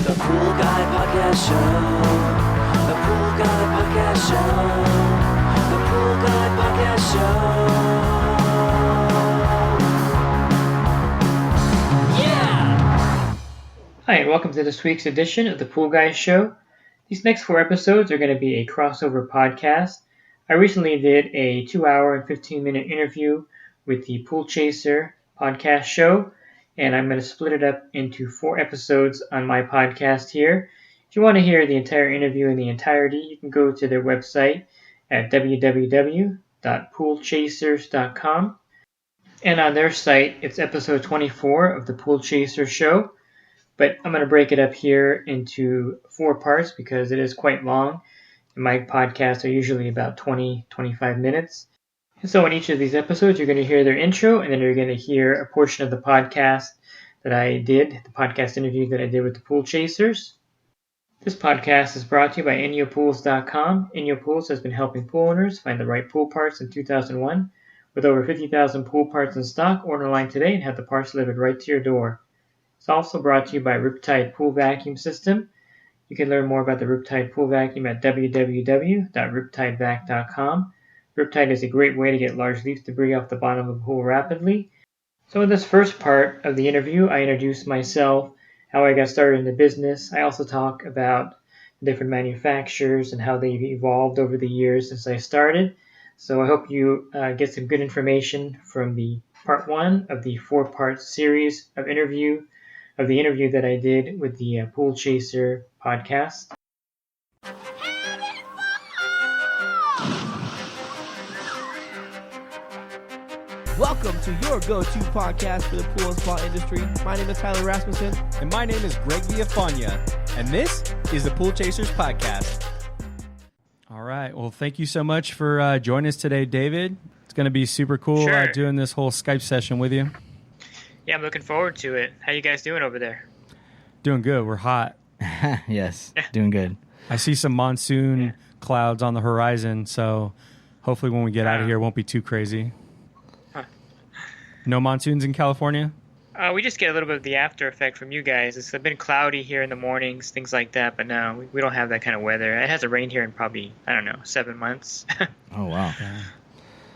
The Pool Guy Podcast Show. The Pool Guy Podcast Show. The Pool Guy Podcast Show. Yeah! Hi, and welcome to this week's edition of the Pool Guy Show. These next 4 episodes are going to be a crossover podcast. I recently did a 2-hour and 15-minute interview with the Pool Chaser podcast show, and I'm going to split it up into 4 episodes on my podcast here. If you want to hear the entire interview in the entirety, you can go to their website at www.poolchasers.com. And on their site, it's episode 24 of the Pool Chaser show. But I'm going to break it up here into 4 parts because it is quite long. My podcasts are usually about 20-25 minutes. And so in each of these episodes, you're going to hear their intro, and then you're going to hear a portion of the podcast that I did, the podcast interview that I did with the Pool Chasers. This podcast is brought to you by InyoPools.com. Inyo Pools has been helping pool owners find the right pool parts since 2001. With over 50,000 pool parts in stock, order online today and have the parts delivered right to your door. It's also brought to you by Riptide Pool Vacuum System. You can learn more about the Riptide Pool Vacuum at www.riptidevac.com. Riptide is a great way to get large leaf debris off the bottom of a pool rapidly. So in this first part of the interview, I introduce myself, how I got started in the business. I also talk about different manufacturers and how they've evolved over the years since I started. So I hope you get some good information from the part 1 of the 4-part series of the interview that I did with the Pool Chaser podcast. Welcome to your go-to podcast for the pool and spa industry. My name is Tyler Rasmussen. And my name is Greg Villafania. And this is the Pool Chasers Podcast. All right. Well, thank you so much for joining us today, David. It's going to be super cool doing this whole Skype session with you. Yeah, I'm looking forward to it. How you guys doing over there? Doing good. We're hot. Yes, doing good. I see some monsoon clouds on the horizon, so hopefully when we get out of here, it won't be too crazy. No monsoons in California? We just get a little bit of the after effect from you guys. It's been cloudy here in the mornings, things like that, but no, we don't have that kind of weather. It hasn't rained here in probably, 7 months. Oh, wow. Yeah.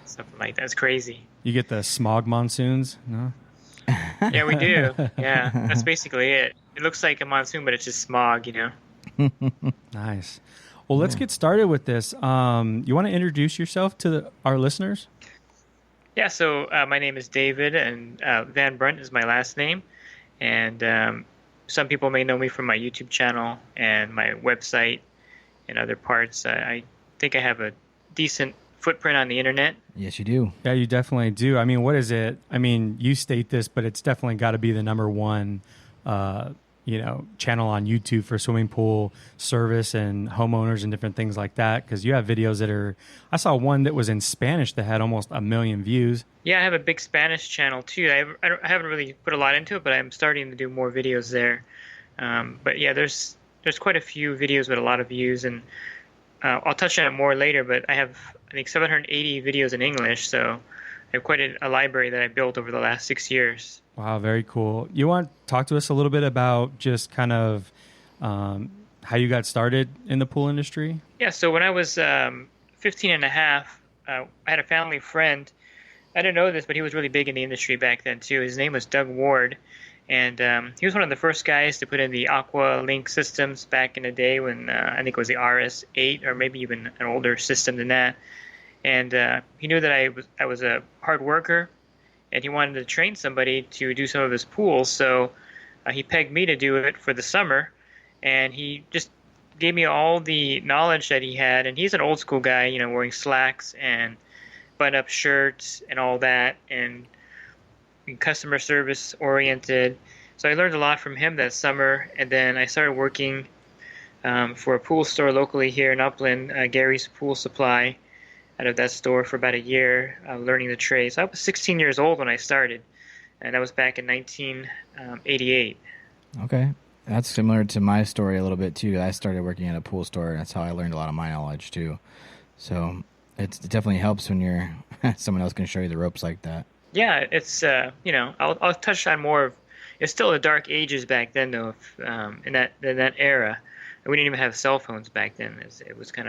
Something like that. It's crazy. You get the smog monsoons? No? Yeah, we do. Yeah, that's basically it. It looks like a monsoon, but it's just smog, Nice. Well, let's get started with this. You want to introduce yourself to our listeners? Yeah, so my name is David, and Van Brunt is my last name. And some people may know me from my YouTube channel and my website and other parts. I think I have a decent footprint on the internet. Yes, you do. Yeah, you definitely do. I mean, what is it? I mean, you state this, but it's definitely got to be the number one, channel on YouTube for swimming pool service and homeowners and different things like that. Because you have videos that are, I saw one that was in Spanish that had almost 1 million views. Yeah, I have a big Spanish channel too. I haven't really put a lot into it, but I'm starting to do more videos there. But yeah, there's quite a few videos with a lot of views, and I'll touch on it more later. But I have, I think, 780 videos in English, so I have quite a library that I built over the last 6 years. Wow, very cool. You want to talk to us a little bit about just kind of how you got started in the pool industry? Yeah, so when I was 15 and a half, I had a family friend. I didn't know this, but he was really big in the industry back then too. His name was Doug Ward, and he was one of the first guys to put in the Aqua Link systems back in the day when I think it was the RS8 or maybe even an older system than that. And he knew that I was a hard worker, and he wanted to train somebody to do some of his pools. So he pegged me to do it for the summer, and he just gave me all the knowledge that he had. And he's an old school guy, wearing slacks and button-up shirts and all that, and customer service oriented. So I learned a lot from him that summer, and then I started working for a pool store locally here in Upland, Gary's Pool Supply, out of that store for about a year, learning the trade. So I was 16 years old when I started, and that was back in 1988. Okay. That's similar to my story a little bit, too. I started working at a pool store, and that's how I learned a lot of my knowledge, too. So it definitely helps when someone else can show you the ropes like that. Yeah, it's, I'll touch on more of It's still the dark ages back then, though. In that era, and we didn't even have cell phones back then. It was kind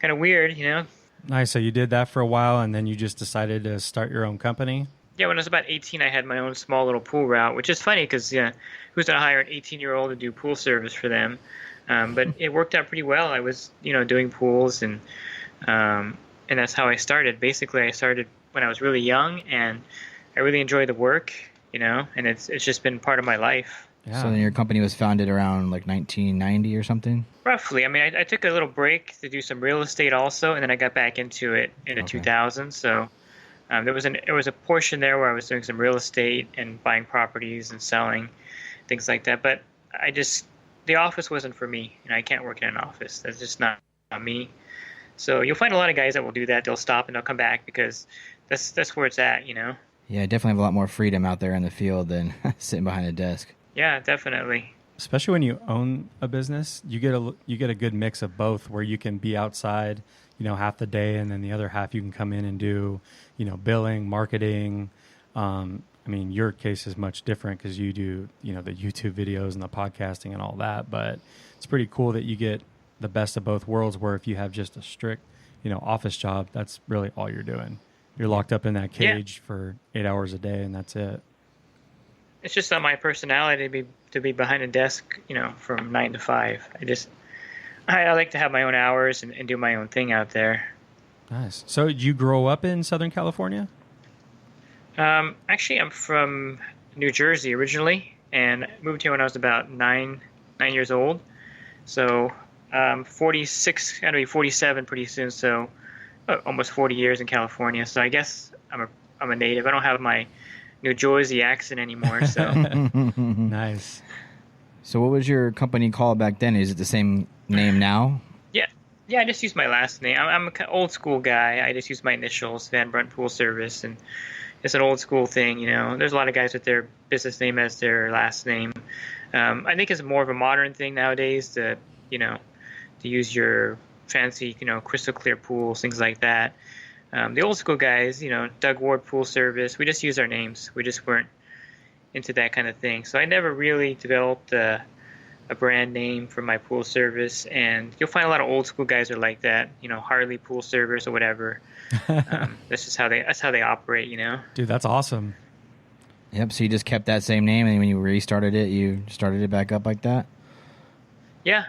of weird, you know. Nice. So you did that for a while, and then you just decided to start your own company? Yeah, when I was about 18, I had my own small little pool route, which is funny because who's gonna hire an 18-year-old to do pool service for them? But it worked out pretty well. I was, doing pools, and that's how I started. Basically, I started when I was really young, and I really enjoyed the work, and it's just been part of my life. Yeah. So then your company was founded around like 1990 or something? Roughly. I mean, I took a little break to do some real estate also, and then I got back into it in the 2000s. So there was a portion there where I was doing some real estate and buying properties and selling, things like that. But the office wasn't for me. I can't work in an office. That's just not me. So you'll find a lot of guys that will do that. They'll stop and they'll come back because that's where it's at, Yeah, I definitely have a lot more freedom out there in the field than sitting behind a desk. Yeah, definitely. Especially when you own a business, you get a good mix of both, where you can be outside, half the day, and then the other half you can come in and do, billing, marketing. I mean, your case is much different because you do, the YouTube videos and the podcasting and all that. But it's pretty cool that you get the best of both worlds, where if you have just a strict, office job, that's really all you're doing. You're locked up in that cage for 8 hours a day, and that's it. It's just not my personality to be behind a desk, from 9 to 5. I like to have my own hours and do my own thing out there. Nice. So did you grow up in Southern California? Actually, I'm from New Jersey originally, and moved here when I was about nine years old. So 46, going to be 47 pretty soon. So almost 40 years in California. So I guess I'm a native. I don't have my New Jersey accent anymore. So Nice. So what was your company called back then? Is it the same name now? Yeah, I just use my last name. I'm an old school guy. I just use my initials, Van Brunt Pool Service, and it's an old school thing. There's a lot of guys with their business name as their last name. I think it's more of a modern thing nowadays to use your fancy, crystal clear pools, things like that. The old school guys, Doug Ward Pool Service, we just use our names. We just weren't into that kind of thing. So I never really developed a brand name for my pool service. And you'll find a lot of old school guys are like that, Harley Pool Service or whatever. That's just how they operate, Dude, that's awesome. Yep, so you just kept that same name, and when you restarted it, you started it back up like that? Yeah.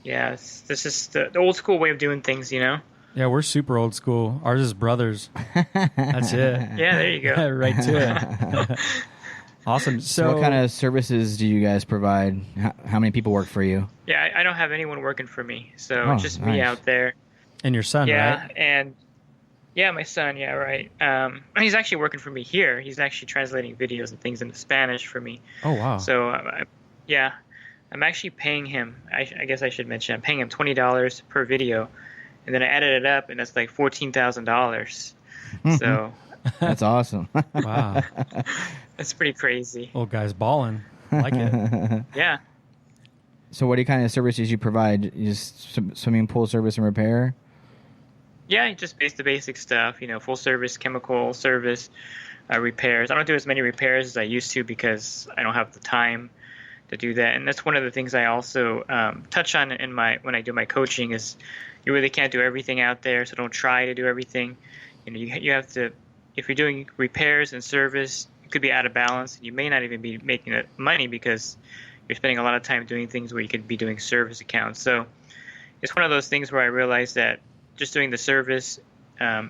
This is the old school way of doing things, Yeah, we're super old school. Ours is brothers. That's it. Yeah, there you go. Right to it. Awesome. So what kind of services do you guys provide? How many people work for you? Yeah, I don't have anyone working for me, so it's just me nice. out there. And your son, right? And my son, right. He's actually working for me here. He's actually translating videos and things into Spanish for me. Oh, wow. So, I'm actually paying him. I guess I should mention I'm paying him $20 per video, and then I added it up, and that's like $14,000. So That's awesome. Wow. that's pretty crazy. Old guy's balling. I like it. Yeah. So what kind of services you provide? Just swimming pool service and repair? Yeah, just the basic stuff, full service chemical service, repairs. I don't do as many repairs as I used to because I don't have the time to do that. And that's one of the things I also touch on when I do my coaching is you really can't do everything out there, so don't try to do everything. You have to, if you're doing repairs and service, you could be out of balance, and you may not even be making money because you're spending a lot of time doing things where you could be doing service accounts. So it's one of those things where I realized that just doing the service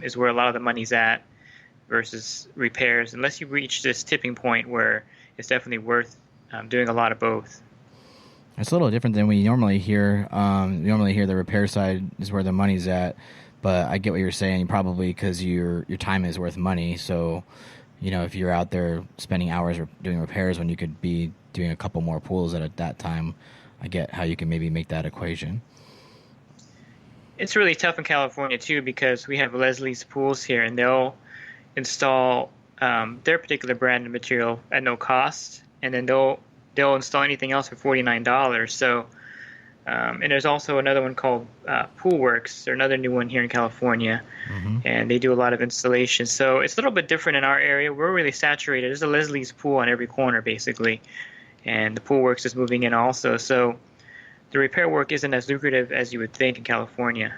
is where a lot of the money's at versus repairs, unless you reach this tipping point where it's definitely worth doing a lot of both. It's a little different than we normally hear. We normally hear the repair side is where the money's at, but I get what you're saying, probably because your time is worth money. So, if you're out there spending hours doing repairs when you could be doing a couple more pools at that time, I get how you can maybe make that equation. It's really tough in California too because we have Leslie's Pools here, and they'll install their particular brand of material at no cost, and then they'll install anything else for $49. So And there's also another one called Pool Works. They're another new one here in California, and they do a lot of installation. So it's a little bit different in our area. We're really saturated. There's a Leslie's pool on every corner, basically, and the Pool Works is moving in also. So the repair work isn't as lucrative as you would think in California.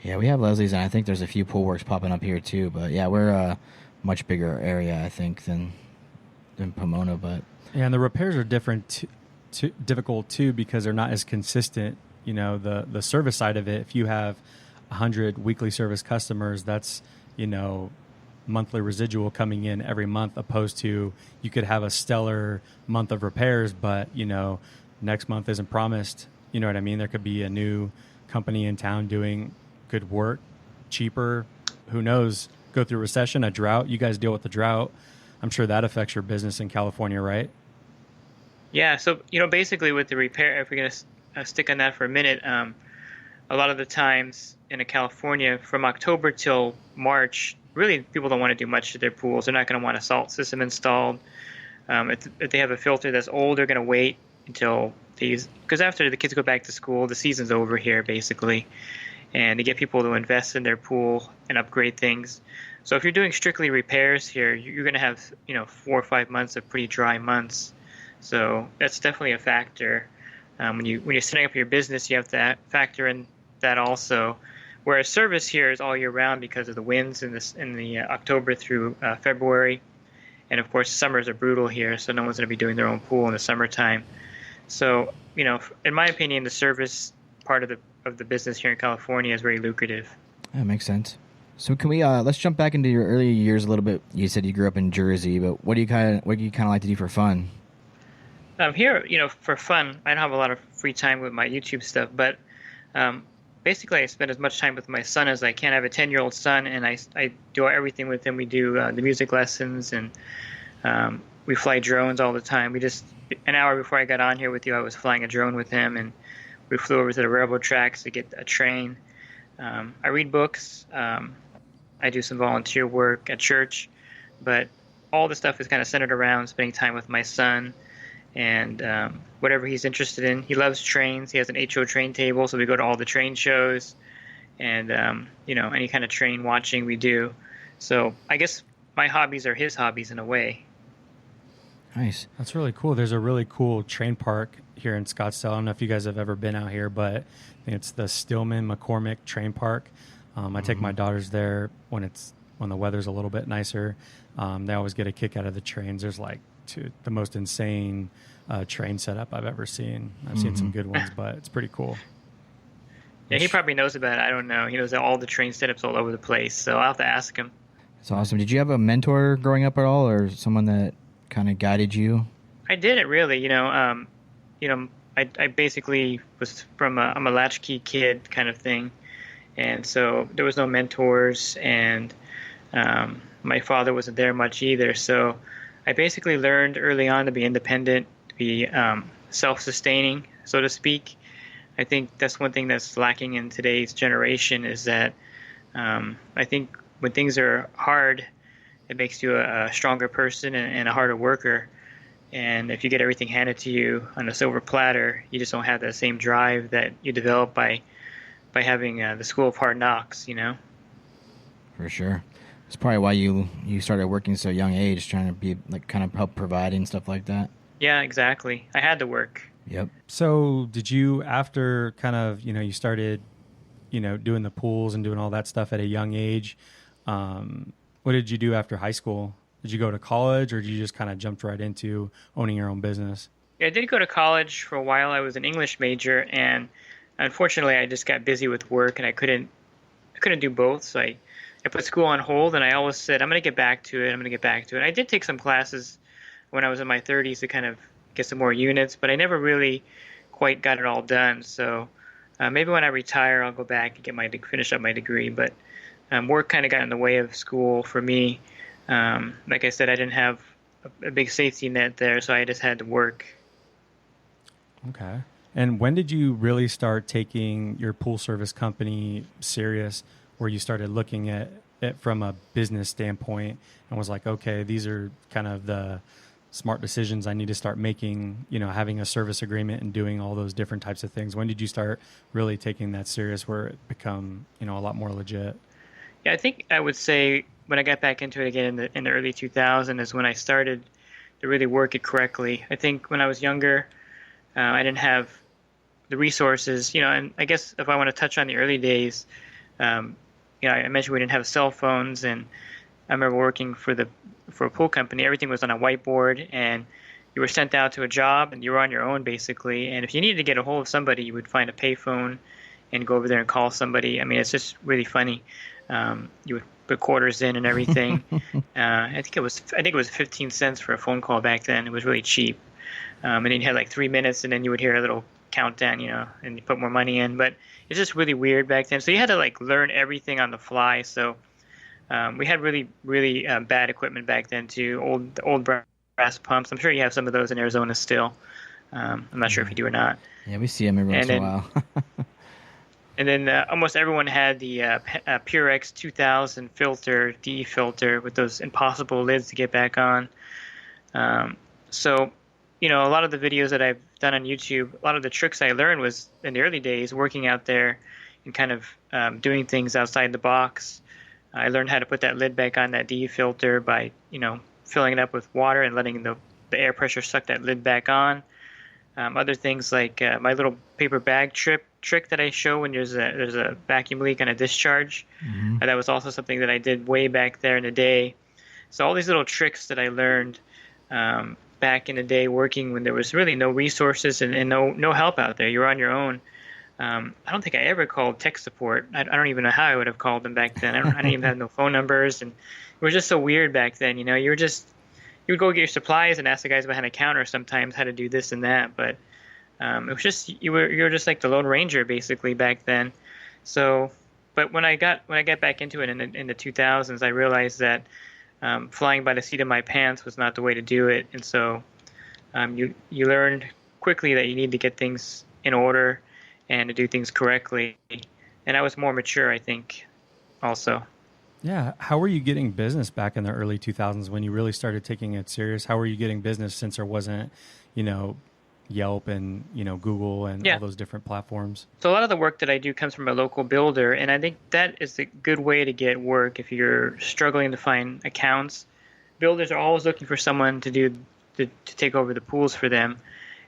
Yeah, we have Leslie's, and I think there's a few pool works popping up here too. But yeah, we're a much bigger area, I think, than Pomona. But Yeah, and the repairs are difficult too because they're not as consistent. You know, the service side of it. If you have 100 weekly service customers, that's, you know, monthly residual coming in every month, opposed to you could have a stellar month of repairs, but, you know, next month isn't promised. You know what I mean? There could be a new company in town doing good work, cheaper. Who knows? Go through recession, a drought. You guys deal with the drought. I'm sure that affects your business in California, right? Yeah, so basically with the repair, if we're going to stick on that for a minute, a lot of the times in California, from October till March, really people don't want to do much to their pools. They're not going to want a salt system installed. If they have a filter that's old, they're going to wait until because after the kids go back to school, the season's over here basically, and to get people to invest in their pool and upgrade things. So if you're doing strictly repairs here, you're going to have 4 or 5 months of pretty dry months. So that's definitely a factor. When you're setting up your business, you have to factor in that also. Whereas service here is all year round because of the winds in the October through February, and of course summers are brutal here, so no one's going to be doing their own pool in the summertime. So in my opinion, the service part of the business here in California is very lucrative. that makes sense. So can we let's jump back into your earlier years a little bit. You said you grew up in Jersey, but what do you kind of like to do for fun? Here, for fun, I don't have a lot of free time with my YouTube stuff, but basically I spend as much time with my son as I can. I have a 10-year-old son, and I do everything with him. We do the music lessons, and we fly drones all the time. An hour before I got on here with you, I was flying a drone with him, and we flew over to the railroad tracks to get a train. I read books. I do some volunteer work at church, but all the stuff is kind of centered around spending time with my son. And whatever he's interested in. He loves trains. He has an HO train table, so we go to all the train shows, and any kind of train watching we do. So I guess my hobbies are his hobbies in a way. Nice. That's really cool. There's a really cool train park here in Scottsdale. I don't know if you guys have ever been out here, but I think it's the Stillman McCormick Train Park. I take my daughters there when the weather's a little bit nicer. They always get a kick out of the trains. There's the most insane train setup I've ever seen. I've seen some good ones, but it's pretty cool. Yeah, he probably knows about it. I don't know. He knows all the train setups all over the place, so I'll have to ask him. That's awesome. Did you have a mentor growing up at all, or someone that kind of guided you? I didn't really. I basically was I'm a latchkey kid kind of thing, and so there was no mentors, and my father wasn't there much either. So I basically learned early on to be independent, to be self-sustaining, so to speak. I think that's one thing that's lacking in today's generation is that I think when things are hard, it makes you a stronger person and a harder worker. And if you get everything handed to you on a silver platter, you just don't have that same drive that you develop by having the school of hard knocks, For sure. It's probably why you started working so young age, trying to be kind of help provide and stuff like that. Yeah, exactly. I had to work. Yep. So did you, after kind of, you started, doing the pools and doing all that stuff at a young age, what did you do after high school? Did you go to college, or did you just kind of jumped right into owning your own business? Yeah, I did go to college for a while. I was an English major, and unfortunately I just got busy with work, and I couldn't do both. So I put school on hold, and I always said, I'm going to get back to it. I did take some classes when I was in my 30s to kind of get some more units, but I never really quite got it all done. So maybe when I retire, I'll go back and finish up my degree. But work kind of got in the way of school for me. Like I said, I didn't have a big safety net there, so I just had to work. Okay. And when did you really start taking your pool service company serious, where you started looking at it from a business standpoint and was like, okay, these are kind of the smart decisions I need to start making, having a service agreement and doing all those different types of things? When did you start really taking that serious where it become, a lot more legit? Yeah, I think I would say when I got back into it again in the early 2000s is when I started to really work it correctly. I think when I was younger, I didn't have the resources, and I guess if I want to touch on the early days, I mentioned we didn't have cell phones, and I remember working for a pool company. Everything was on a whiteboard, and you were sent out to a job, and you were on your own basically. And if you needed to get a hold of somebody, you would find a payphone and go over there and call somebody. I mean, it's just really funny. You would put quarters in and everything. I think it was 15 cents for a phone call back then. It was really cheap. And then you had like 3 minutes, and then you would hear a little countdown, and you put more money in. But it's just really weird back then. So you had to like learn everything on the fly. So we had really, really bad equipment back then too. Old brass pumps. I'm sure you have some of those in Arizona still. I'm not sure if you do or not. Yeah, we see them every once in a while. And then almost everyone had the Purex 2000 filter, DE filter, with those impossible lids to get back on. So, a lot of the videos that I've done on YouTube, a lot of the tricks I learned was in the early days working out there and kind of doing things outside the box. I learned how to put that lid back on that DE filter by, filling it up with water and letting the air pressure suck that lid back on. Other things like my little paper bag trick that I show when there's a vacuum leak on a discharge. Mm-hmm. That was also something that I did way back there in the day. So all these little tricks that I learned back in the day working when there was really no resources and no help out there. You're on your own. I don't think I ever called tech support. I don't even know how I would have called them back then. I didn't even have no phone numbers, and it was just so weird back then. You would go get your supplies and ask the guys behind the counter sometimes how to do this and that, but it was just you were just like the Lone Ranger basically back then. So, but when I got back into it in the 2000s, I realized that flying by the seat of my pants was not the way to do it, and so you learned quickly that you need to get things in order and to do things correctly. And I was more mature, I think, also. Yeah. How were you getting business back in the early 2000s when you really started taking it serious? How were you getting business since there wasn't, Yelp and, Google and all those different platforms? So a lot of the work that I do comes from a local builder, and I think that is a good way to get work if you're struggling to find accounts. Builders are always looking for someone to take over the pools for them.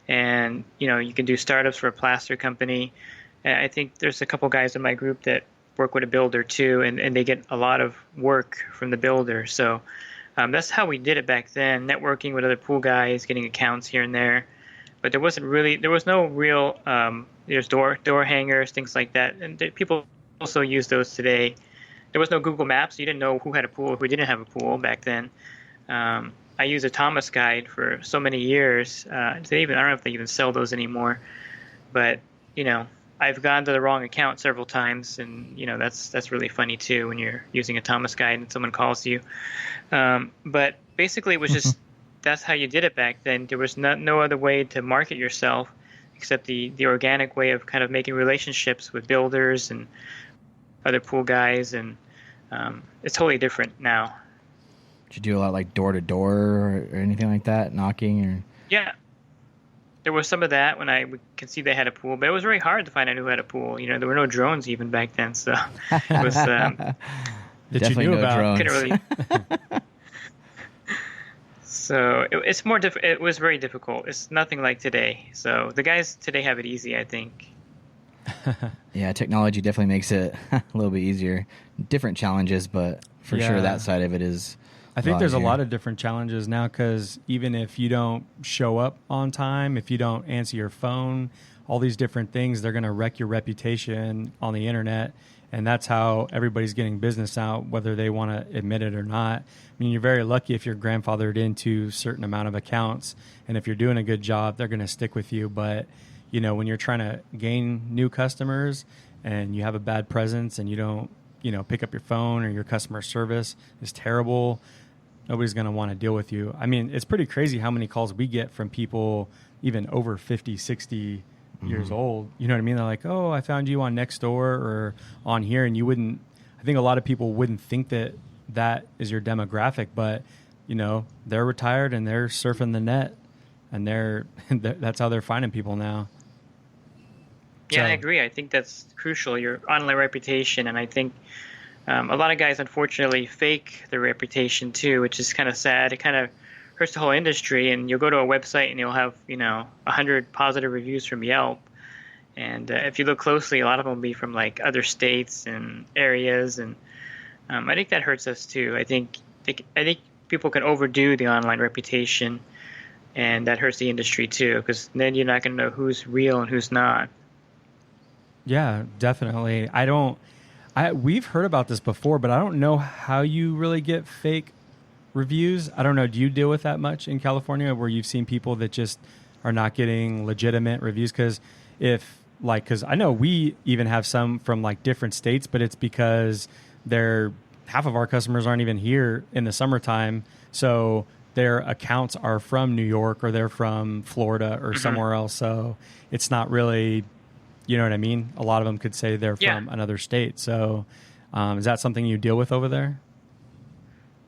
And, you can do startups for a plaster company. I think there's a couple guys in my group that work with a builder too, and they get a lot of work from the builder. So that's how we did it back then, networking with other pool guys, getting accounts here and there. But there was no real, there's door hangers, things like that. And people also use those today. There was no Google Maps. So you didn't know who had a pool, who didn't have a pool back then. I used a Thomas guide for so many years. I don't know if they even sell those anymore. But, I've gone to the wrong account several times, and that's really funny too when you're using a Thomas guide and someone calls you. But basically, it was just that's how you did it back then. There was no other way to market yourself except the organic way of kind of making relationships with builders and other pool guys, and it's totally different now. Did you do a lot like door to door or anything like that, knocking or? Yeah. There was some of that when I could see they had a pool, but it was very hard to find out who had a pool. There were no drones even back then, so it was. That you knew about. Couldn't really. So it's more it was very difficult. It's nothing like today. So the guys today have it easy, I think. Yeah, technology definitely makes it a little bit easier. Different challenges, but for sure that side of it is. I think there's a lot of different challenges now because even if you don't show up on time, if you don't answer your phone, all these different things, they're going to wreck your reputation on the internet. And that's how everybody's getting business out, whether they want to admit it or not. I mean, you're very lucky if you're grandfathered into a certain amount of accounts. And if you're doing a good job, they're going to stick with you. But, when you're trying to gain new customers and you have a bad presence and you don't, pick up your phone or your customer service is terrible, nobody's going to want to deal with you. I mean, it's pretty crazy how many calls we get from people even over 50, 60 years old. You know what I mean? They're like, oh, I found you on Nextdoor or on here. And I think a lot of people wouldn't think that is your demographic, but they're retired and they're surfing the net, and that's how they're finding people now. Yeah, So, I agree. I think that's crucial, your online reputation. And I think a lot of guys, unfortunately, fake their reputation too, which is kind of sad. It kind of hurts the whole industry. And you'll go to a website and you'll have, 100 positive reviews from Yelp. And if you look closely, a lot of them will be from like other states and areas. And I think that hurts us too. I think people can overdo the online reputation, and that hurts the industry too, because then you're not going to know who's real and who's not. yeah, definitely. We've heard about this before, but I don't know how you really get fake reviews. I don't know. Do you deal with that much in California, where you've seen people that just are not getting legitimate reviews? Because I know we even have some from like different states, but it's because half of our customers aren't even here in the summertime. So their accounts are from New York, or they're from Florida or somewhere else. So it's not really, you know what I mean? A lot of them could say they're from another state. So is that something you deal with over there?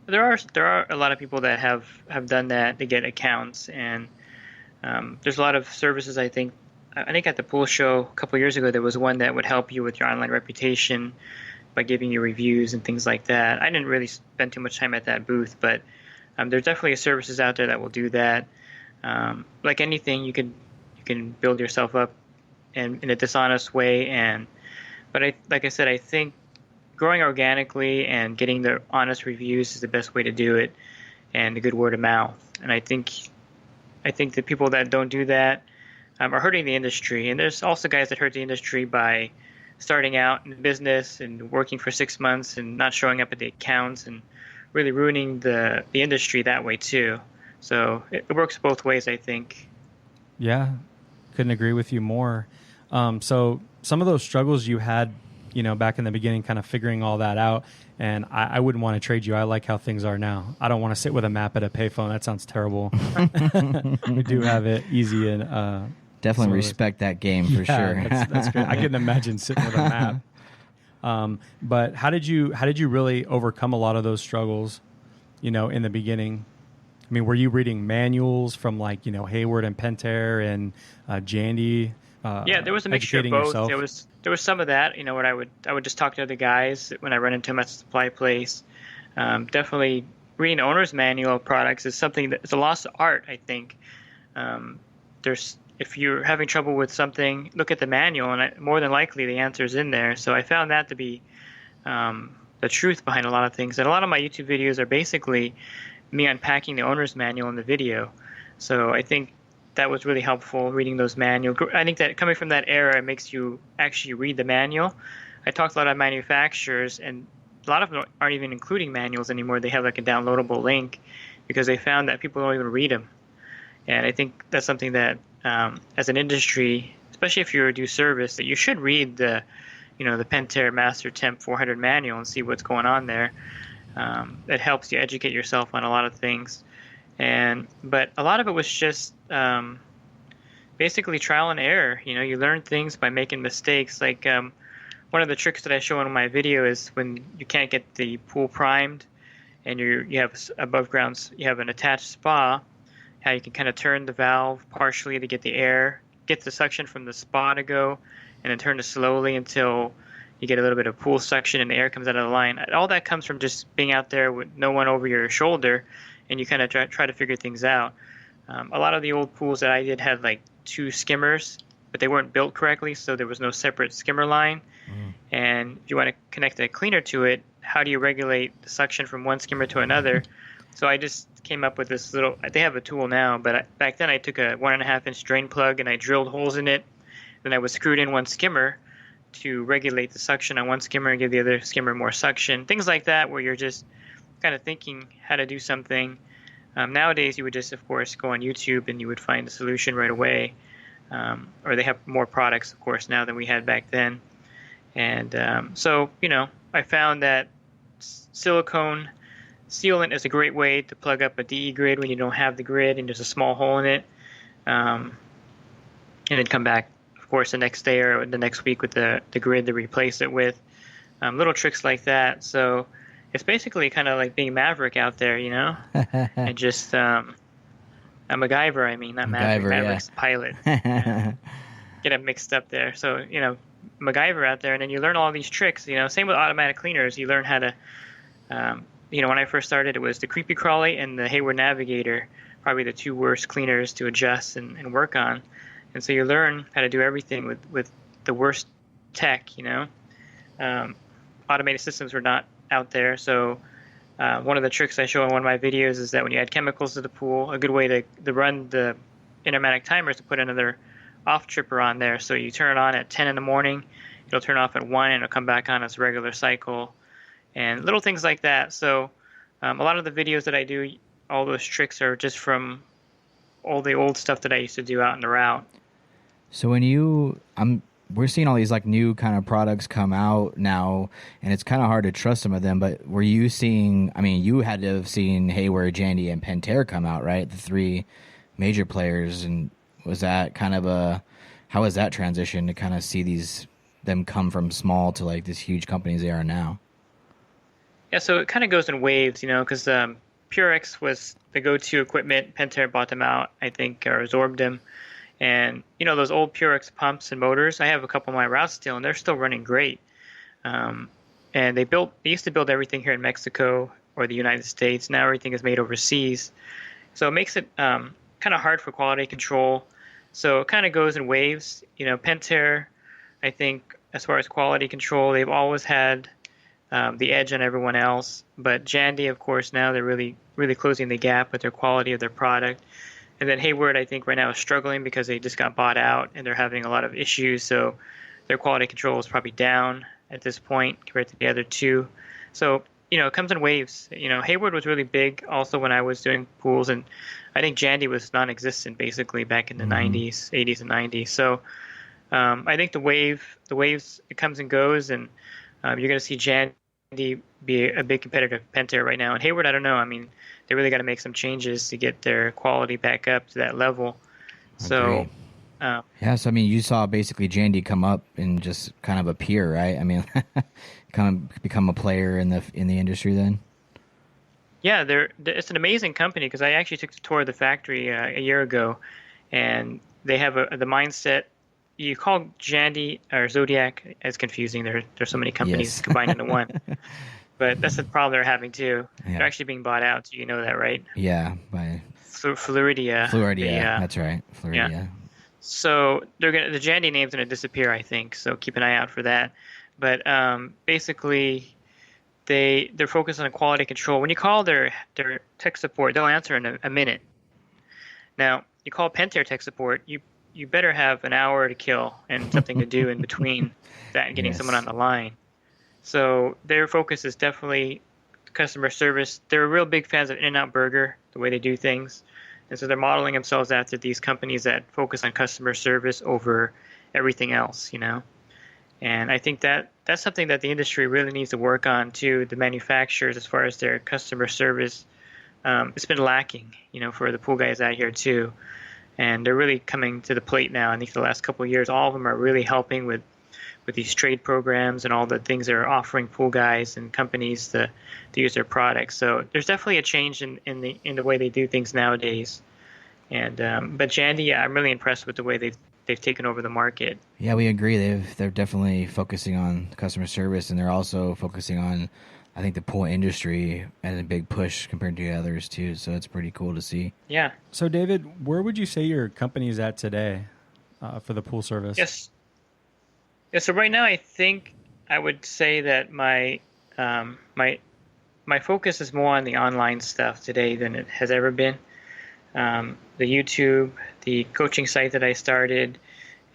There are a lot of people that have done that to get accounts, and there's a lot of services. I think at the pool show a couple of years ago, there was one that would help you with your online reputation by giving you reviews and things like that. I didn't really spend too much time at that booth, but there's definitely services out there that will do that. Like anything, you can build yourself up in a dishonest way, but like I said, I think growing organically and getting the honest reviews is the best way to do it, and the good word of mouth. And I think the people that don't do that are hurting the industry. And there's also guys that hurt the industry by starting out in business and working for 6 months and not showing up at the accounts, and really ruining the industry that way too. So it works both ways, I think. Yeah, couldn't agree with you more. So some of those struggles you had, back in the beginning, kind of figuring all that out, and I wouldn't want to trade you. I like how things are now. I don't want to sit with a map at a payphone. That sounds terrible. We do have it easy and definitely respect that game for sure. That's great. I couldn't imagine sitting with a map. But how did you really overcome a lot of those struggles, in the beginning? I mean, were you reading manuals from like, Hayward and Pentair and Jandy? Yeah, there was a mixture of both. Yourself? There was some of that, where I would just talk to other guys when I run into them at the supply place. Definitely reading the owner's manual of products is something it's a lost art, I think. If you're having trouble with something, look at the manual, and more than likely the answer is in there. So I found that to be the truth behind a lot of things. And a lot of my YouTube videos are basically me unpacking the owner's manual in the video. So I think that was really helpful, reading those manuals. I think that coming from that era, it makes you actually read the manual. I talked to a lot of manufacturers, and a lot of them aren't even including manuals anymore. They have like a downloadable link because they found that people don't even read them. And I think that's something that, as an industry, especially if you do service, that you should read the Pentair Master Temp 400 manual and see what's going on there. It helps you educate yourself on a lot of things. But a lot of it was just basically trial and error. You learn things by making mistakes. Like one of the tricks that I show in my video is when you can't get the pool primed, and you have above grounds, you have an attached spa, how you can kind of turn the valve partially to get the air, get the suction from the spa to go, and then turn it slowly until you get a little bit of pool suction and the air comes out of the line. All that comes from just being out there with no one over your shoulder, and you kind of try to figure things out. A lot of the old pools that I did had like 2 skimmers, but they weren't built correctly, so there was no separate skimmer line. And if you want to connect a cleaner to it, how do you regulate the suction from one skimmer to another? So I just came up with this little, they have a tool now, but back then I took a 1.5-inch drain plug and I drilled holes in it. Then I would screw in one skimmer to regulate the suction on one skimmer and give the other skimmer more suction. Things like that, where you're just kind of thinking how to do something. Nowadays, you would just, of course, go on YouTube and you would find the solution right away. Or they have more products, of course, now than we had back then. And so, I found that silicone sealant is a great way to plug up a DE grid when you don't have the grid and there's a small hole in it. And then come back, of course, the next day or the next week with the grid to replace it with. Little tricks like that. So it's basically kind of like being Maverick out there, and just a MacGyver. I mean, not Maverick. MacGyver, Maverick's the pilot. Yeah. Get it mixed up there. So MacGyver out there, and then you learn all these tricks. Same with automatic cleaners. You learn how to, when I first started, it was the Creepy Crawly and the Hayward Navigator, probably the two worst cleaners to adjust and work on. And so you learn how to do everything with the worst tech. Automated systems were not out there, so one of the tricks I show in one of my videos is that when you add chemicals to the pool, a good way to run the intermatic timer is to put another off tripper on there. So you turn it on at 10 in the morning, it'll turn off at 1, and it'll come back on its regular cycle, and little things like that. So a lot of the videos that I do, all those tricks are just from all the old stuff that I used to do out in the route. So we're seeing all these like new kind of products come out now, and it's kind of hard to trust some of them. But were you seeing? I mean, you had to have seen Hayward, Jandy, and Pentair come out, right? The three major players, and was that kind of how was that transition to kind of see them come from small to like these huge companies they are now? Yeah, so it kind of goes in waves, because Purex was the go-to equipment. Pentair bought them out, I think, or absorbed them. And, those old Purex pumps and motors, I have a couple of my routes still, and they're still running great. And they used to build everything here in Mexico or the United States. Now everything is made overseas. So it makes it kind of hard for quality control. So it kind of goes in waves. Pentair, I think, as far as quality control, they've always had the edge on everyone else. But Jandy, of course, now they're really, really closing the gap with their quality of their product. And then Hayward, I think, right now is struggling because they just got bought out and they're having a lot of issues. So their quality control is probably down at this point compared to the other two. So, it comes in waves. Hayward was really big also when I was doing pools. And I think Jandy was non-existent basically back in the 90s, 80s and 90s. So I think the waves, it comes and goes. And you're going to see Jandy be a big competitor to Pentair right now. And Hayward, I don't know. I mean, they really got to make some changes to get their quality back up to that level. So, so I mean, you saw basically Jandy come up and just kind of appear, right? I mean, become a player in the industry then. Yeah, it's an amazing company because I actually took the tour of the factory a year ago, and they have the mindset. You call Jandy or Zodiac as confusing. There's so many companies combined into one. But that's the problem they're having too. Yeah. They're actually being bought out. So you know that, right? Yeah, by Floridia. That's right, Floridia. Yeah. So the Jandy name's gonna disappear, I think. So keep an eye out for that. But basically, they're focused on quality control. When you call their tech support, they'll answer in a minute. Now you call Pentair tech support, you better have an hour to kill and something to do in between that and getting someone on the line. So their focus is definitely customer service. They're real big fans of In-N-Out Burger, the way they do things. And so they're modeling themselves after these companies that focus on customer service over everything else, And I think that's something that the industry really needs to work on too, the manufacturers, as far as their customer service. It's been lacking, for the pool guys out here too. And they're really coming to the plate now. I think the last couple of years, all of them are really helping with these trade programs and all the things they're offering pool guys and companies to use their products. So there's definitely a change in the way they do things nowadays. And but Jandy, I'm really impressed with the way they've taken over the market. Yeah, we agree. They're definitely focusing on customer service, and they're also focusing on, I think, the pool industry as a big push compared to the others too. So it's pretty cool to see. Yeah. So David, where would you say your company is at today for the pool service? Yes. Yeah, so right now I think I would say that my focus is more on the online stuff today than it has ever been. The YouTube, the coaching site that I started,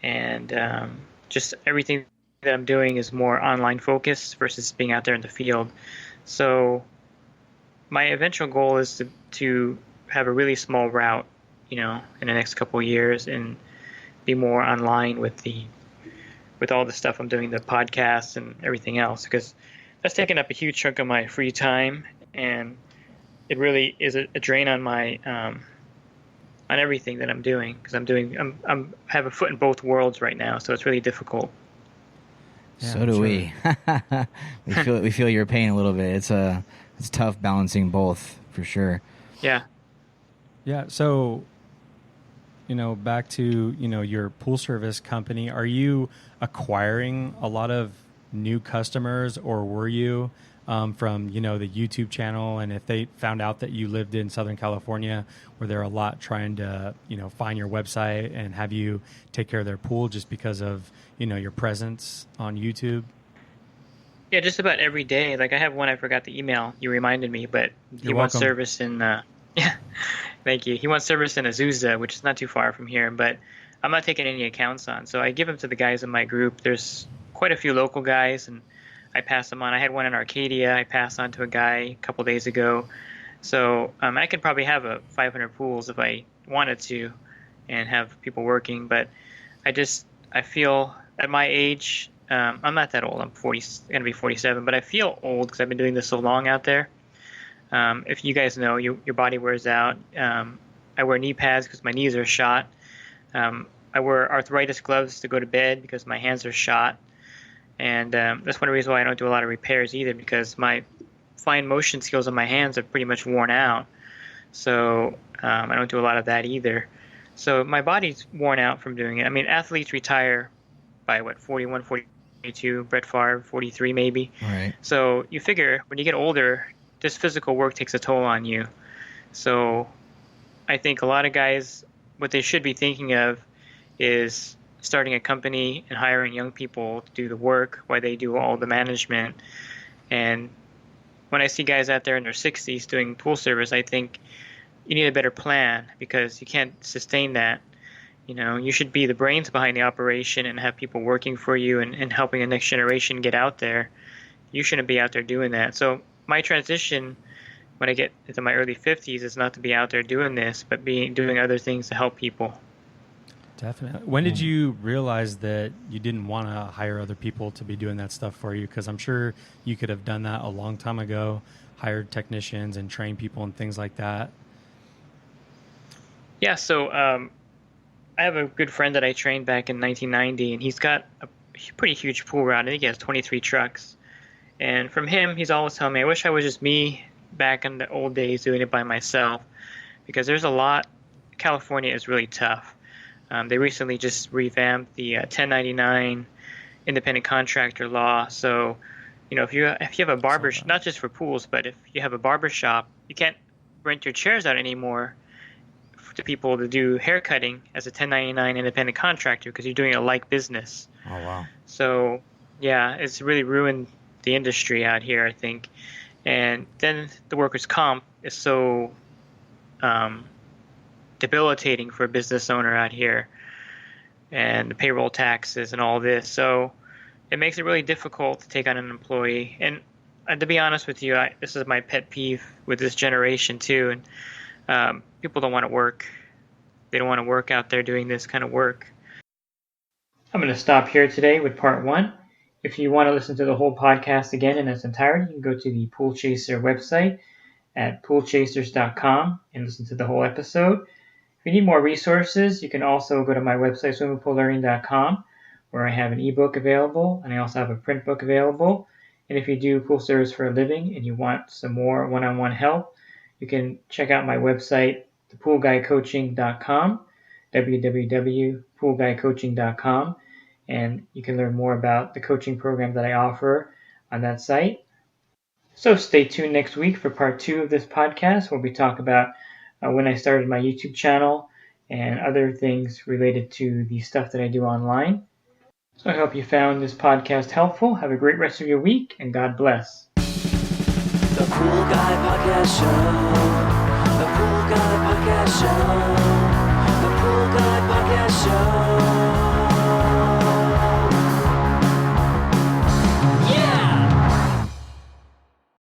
and just everything that I'm doing is more online focused versus being out there in the field. So my eventual goal is to have a really small route, in the next couple of years, and be more online with all the stuff I'm doing, the podcasts and everything else, because that's taken up a huge chunk of my free time, and it really is a drain on my on everything that I'm doing, because I have a foot in both worlds right now, so it's really difficult. So I'm do sure. we. we feel your pain a little bit. It's tough balancing both for sure. Yeah. Yeah. So, back to, your pool service company, are you acquiring a lot of new customers, or were you from, the YouTube channel? And if they found out that you lived in Southern California, were there a lot trying to, find your website and have you take care of their pool just because of, your presence on YouTube? Yeah, just about every day. Like I have one I forgot to email. You reminded me, but he You're wants welcome. service in yeah, thank you. He wants service in Azusa, which is not too far from here, but I'm not taking any accounts on. So I give them to the guys in my group. There's quite a few local guys, and I pass them on. I had one in Arcadia. I passed on to a guy a couple days ago. So I could probably have 500 pools if I wanted to and have people working. But I feel at my age, I'm not that old. I'm going to be 47, but I feel old because I've been doing this so long out there. If you guys know, your body wears out. I wear knee pads because my knees are shot. I wear arthritis gloves to go to bed because my hands are shot. And that's one reason why I don't do a lot of repairs either, because my fine motion skills on my hands are pretty much worn out. So I don't do a lot of that either. So my body's worn out from doing it. I mean, athletes retire by 41, 42, Brett Favre, 43 maybe. Right. So you figure when you get older, this physical work takes a toll on you. So I think a lot of guys, what they should be thinking of is starting a company and hiring young people to do the work while they do all the management. And when I see guys out there in their 60s doing pool service, I think you need a better plan because you can't sustain that. You should be the brains behind the operation and have people working for you and helping the next generation get out there. You shouldn't be out there doing that. So my transition when I get into my early 50s is not to be out there doing this, but doing other things to help people. Definitely. When did you realize that you didn't want to hire other people to be doing that stuff for you? Because I'm sure you could have done that a long time ago, hired technicians and trained people and things like that. Yeah, so I have a good friend that I trained back in 1990, and he's got a pretty huge pool route. I think he has 23 trucks. And from him, he's always telling me, I wish I was just me back in the old days doing it by myself, because there's a lot. California is really tough. They recently just revamped the 1099 independent contractor law. So, if you have a barber, not just for pools, but if you have a barber shop, you can't rent your chairs out anymore to people to do hair cutting as a 1099 independent contractor because you're doing a like business. Oh, wow. So, yeah, it's really ruined the industry out here, I think. And then the workers' comp is so debilitating for a business owner out here, and the payroll taxes and all this. So it makes it really difficult to take on an employee. And to be honest with you, this is my pet peeve with this generation too. And people don't want to work. They don't want to work out there doing this kind of work. I'm going to stop here today with part 1. If you want to listen to the whole podcast again in its entirety, you can go to the Pool Chaser website at poolchasers.com and listen to the whole episode. If you need more resources, you can also go to my website, swimmingpoollearning.com, where I have an ebook available, and I also have a print book available. And if you do pool service for a living and you want some more one-on-one help, you can check out my website, thepoolguycoaching.com, www.poolguycoaching.com, and you can learn more about the coaching program that I offer on that site. So stay tuned next week for part 2 of this podcast, where we talk about when I started my YouTube channel and other things related to the stuff that I do online. So I hope you found this podcast helpful. Have a great rest of your week, and God bless. The Pool Guy Podcast Show. The Pool Guy Podcast Show. The Pool Guy Podcast Show.